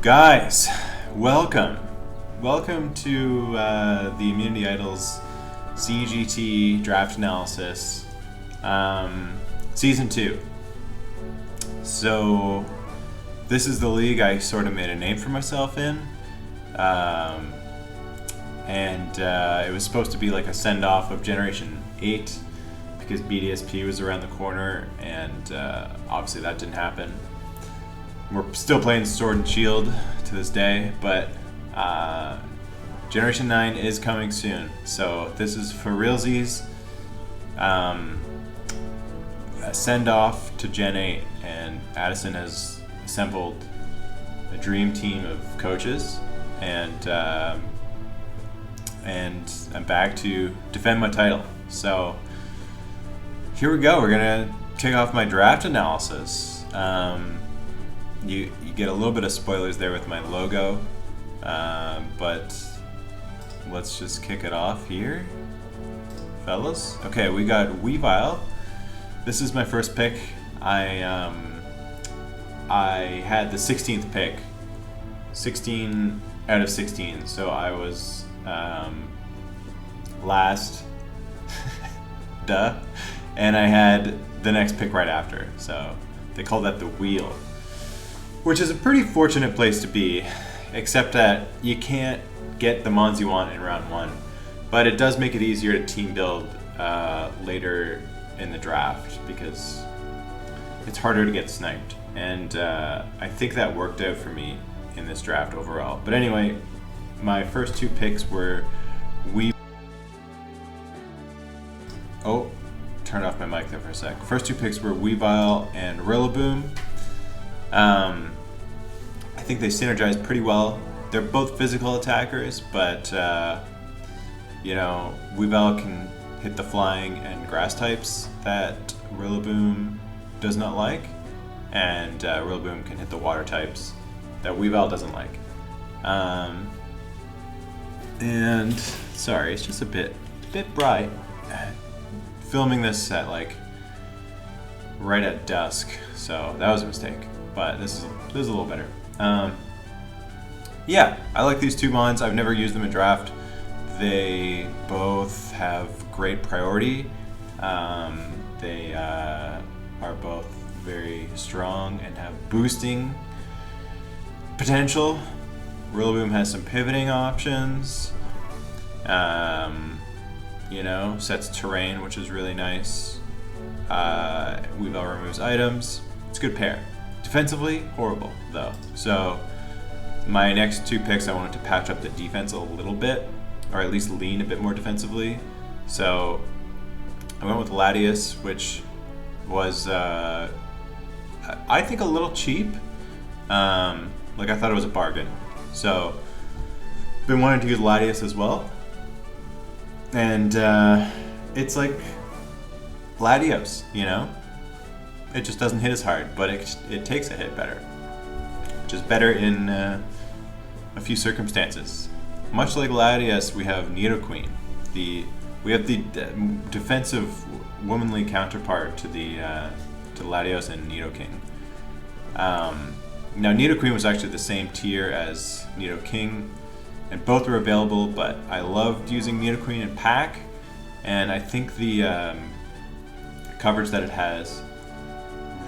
Guys, welcome. Welcome to the Immunity Idols CGT Draft Analysis, Season 2. So, this is the league I sort of made a name for myself in. It was supposed to be like a send-off of Generation 8 because BDSP was around the corner, and obviously that didn't happen. We're still playing Sword and Shield to this day, but Generation 9 is coming soon. So this is for realsies, a send-off to Gen 8, and Addison has assembled a dream team of coaches, and I'm back to defend my title. So here we go. We're gonna kick off my draft analysis. You get a little bit of spoilers there with my logo, but let's just kick it off here, fellas. Okay, we got Weavile. This is my first pick. I had the 16th pick, 16 out of 16, so I was last, duh, and I had the next pick right after, so they call that the wheel, which is a pretty fortunate place to be, except that you can't get the mons you want in round 1, but it does make it easier to team build later in the draft because it's harder to get sniped, and I think that worked out for me in this draft overall. But anyway, my first two picks were turned off my mic there for a sec. First two picks were Weavile and Rillaboom. I think they synergize pretty well. They're both physical attackers, but Weavile can hit the flying and grass types that Rillaboom does not like, and Rillaboom can hit the water types that Weavile doesn't like. And sorry, it's just a bit bright. Filming this at right at dusk, so that was a mistake. But this is a little better. Yeah, I like these two mons. I've never used them in draft. They both have great priority. They are both very strong and have boosting potential. Rillaboom has some pivoting options. Sets terrain, which is really nice. Weavile removes items. It's a good pair. Defensively, horrible though. So my next two picks, I wanted to patch up the defense a little bit, or at least lean a bit more defensively. So I went with Latias, which was I think a little cheap. I thought it was a bargain. So been wanting to use Latias as well. And it's like Latios, It just doesn't hit as hard, but it takes a hit better. Which is better in a few circumstances. Much like Latias, we have Nidoqueen. We have the defensive womanly counterpart to Latios and Nidoking. Now Nidoqueen was actually the same tier as Nidoking, and both were available, but I loved using Nidoqueen in pack, and I think the coverage that it has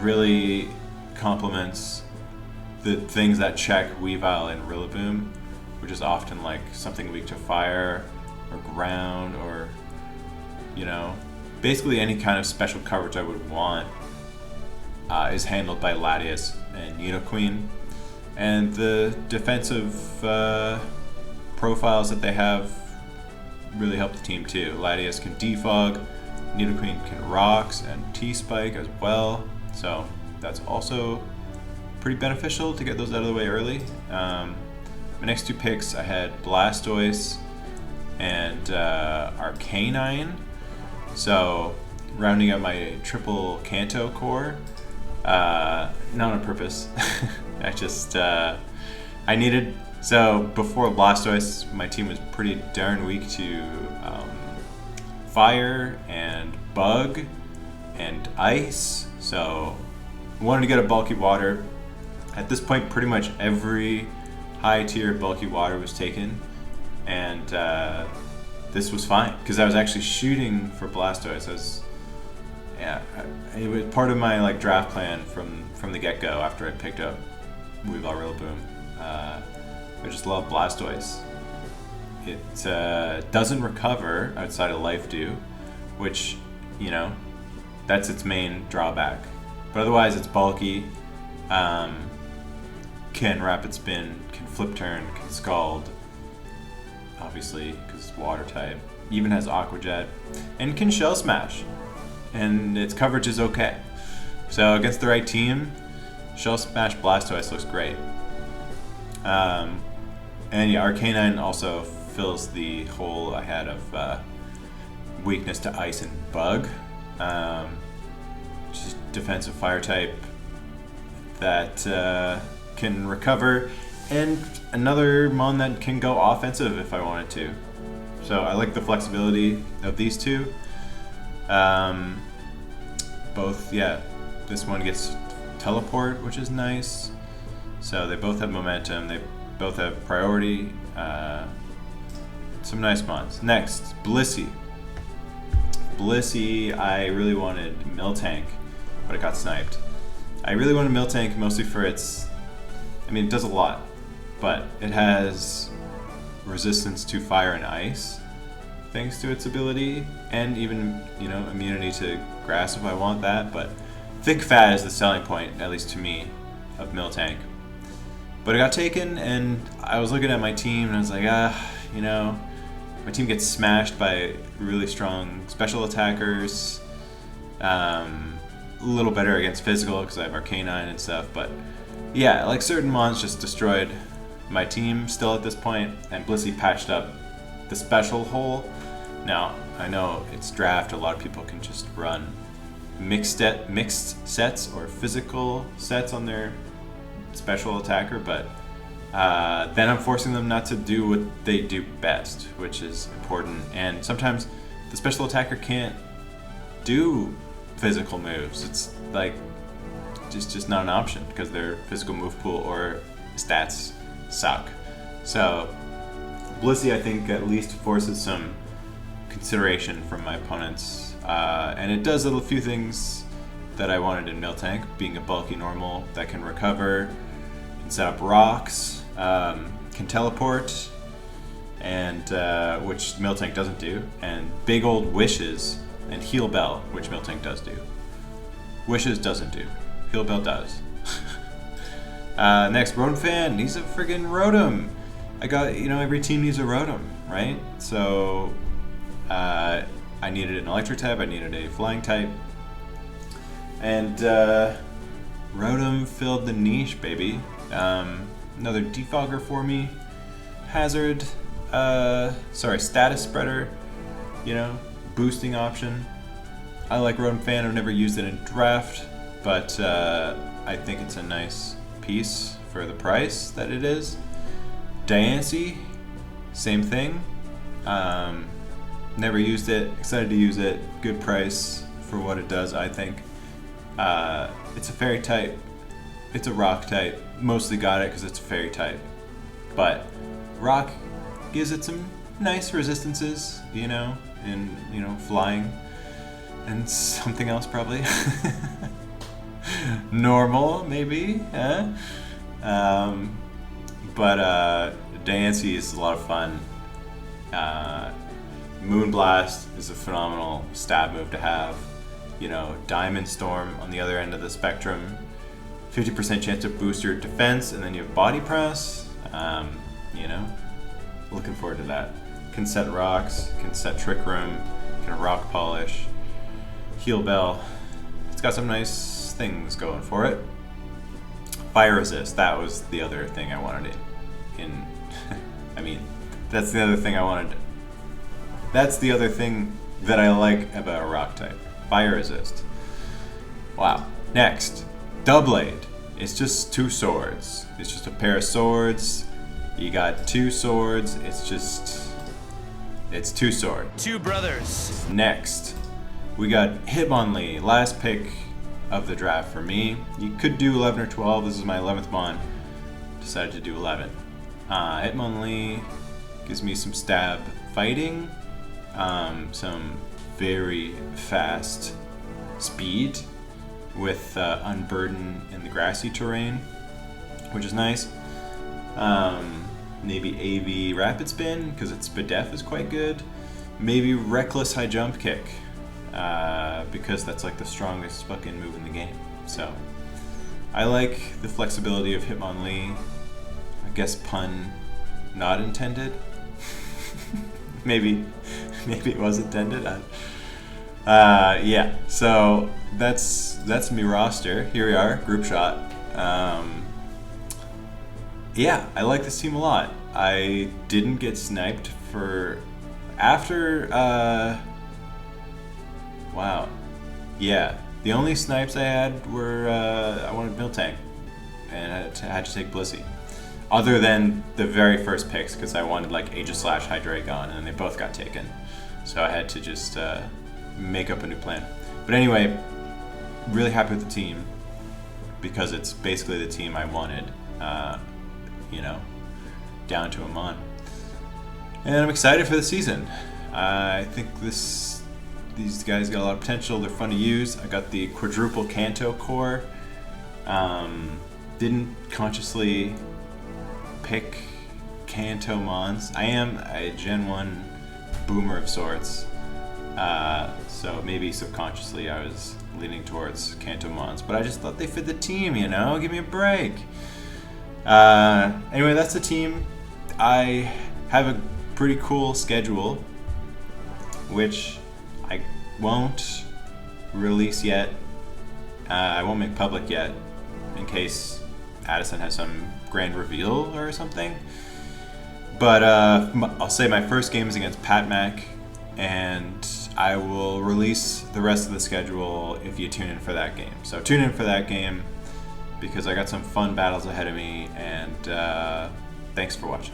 really complements the things that check Weavile and Rillaboom, which is often something weak to fire or ground, or basically any kind of special coverage I would want is handled by Latias and Nidoqueen. And the defensive profiles that they have really help the team too. Latias can defog, Nidoqueen can rocks and T-spike as well, so that's also pretty beneficial to get those out of the way early. My next two picks, I had Blastoise and Arcanine, so rounding out my triple Kanto core. Not on purpose. So before Blastoise, my team was pretty darn weak to fire and bug and ice, so I wanted to get a bulky water. At this point, pretty much every high tier bulky water was taken, and this was fine because I was actually shooting for Blastoise. It was part of my like draft plan from the get go after I picked up Weavile Rillaboom. I just love Blastoise. It doesn't recover outside of Life Dew, which, you know, that's its main drawback. But otherwise, it's bulky, can Rapid Spin, can Flip Turn, can Scald, obviously, because it's water type. Even has Aqua Jet, and can Shell Smash, and its coverage is okay. So against the right team, Shell Smash Blastoise looks great. And yeah, Arcanine also fills the hole I had of weakness to Ice and Bug. Just defensive fire type that can recover, and another Mon that can go offensive if I wanted to. So I like the flexibility of these two. Both, yeah, this one gets Teleport, which is nice. So they both have momentum, they both have priority. Some nice Mons. Next, Blissey. Blissey, I really wanted Miltank, but it got sniped. I really wanted Miltank mostly for its, I mean, it does a lot, but it has resistance to fire and ice, thanks to its ability, and even, you know, immunity to grass if I want that, but Thick Fat is the selling point, at least to me, of Miltank. But it got taken, and I was looking at my team, and I was like, you know, my team gets smashed by really strong special attackers. A little better against physical because I have Arcanine and stuff, but yeah, like certain mons just destroyed my team still at this point, and Blissey patched up the special hole. Now, I know it's draft, a lot of people can just run mixed sets or physical sets on their special attacker, but then I'm forcing them not to do what they do best, which is important. And sometimes the special attacker can't do physical moves. It's like just not an option because their physical move pool or stats suck. So Blissey, I think, at least forces some consideration from my opponents, and it does a few things that I wanted in Miltank, being a bulky normal that can recover, can set up rocks, can teleport, and which Miltank doesn't do, and big old Wishes and Heal Bell, which Miltank does do. Wishes doesn't do. Heal Bell does. Next, Rotom Fan. He's a friggin' Rotom. I got, you know, every team needs a Rotom, right? So I needed an electric type, I needed a flying type, and Rotom filled the niche, baby. Another defogger for me. Hazard, status spreader, you know, boosting option. I like Rotom Fan, I've never used it in draft, but I think it's a nice piece for the price that it is. Diancie, same thing. Never used it, excited to use it. Good price for what it does, I think. It's a fairy type. It's a rock type. Mostly got it because it's a fairy type. But rock gives it some nice resistances, you know, and, you know, flying. And something else probably. Normal, maybe. But Diancie is a lot of fun. Moonblast is a phenomenal stab move to have. You know, Diamond Storm on the other end of the spectrum. 50% chance to boost your defense, and then you have Body Press. You know, looking forward to that. Can set rocks, can set Trick Room, can Rock Polish, Heal Bell. It's got some nice things going for it. Fire Resist, that was the other thing I wanted in I mean, that's the other thing I wanted. That's the other thing that I like about a rock type. Fire Resist. Wow. Next, Doublade. It's just two swords. It's just a pair of swords. You got two swords. It's two swords. Two brothers. Next, we got Hitmonlee. Last pick of the draft for me. You could do 11 or 12. This is my 11th Mon. Decided to do 11. Hitmonlee gives me some stab fighting, some very fast speed with Unburden in the grassy terrain, which is nice. Maybe AV Rapid Spin, because its Spadef is quite good. Maybe Reckless High Jump Kick, because that's like the strongest fucking move in the game. So I like the flexibility of Hitmonlee. I guess pun not intended. maybe it was intended. Yeah, so that's me roster. Here we are, group shot. Yeah, I like this team a lot. I didn't get sniped for after. Wow. Yeah, the only snipes I had were I wanted Miltank, and I had to take Blissey. Other than the very first picks, because I wanted like Aegislash, Hydreigon, and they both got taken. So I had to just make up a new plan. But anyway, really happy with the team because it's basically the team I wanted. You know, down to a mon. And I'm excited for the season. I think these guys got a lot of potential. They're fun to use. I got the quadruple Kanto core. Didn't consciously pick Kanto mons. I am a Gen 1 boomer of sorts. So maybe subconsciously I was leaning towards Kanto mons. But I just thought they fit the team, you know? Give me a break. Anyway, that's the team. I have a pretty cool schedule, which I won't release yet. I won't make public yet, in case Addison has some grand reveal or something. But I'll say my first game is against Pat Mac, and I will release the rest of the schedule if you tune in for that game. So tune in for that game, because I got some fun battles ahead of me, and thanks for watching.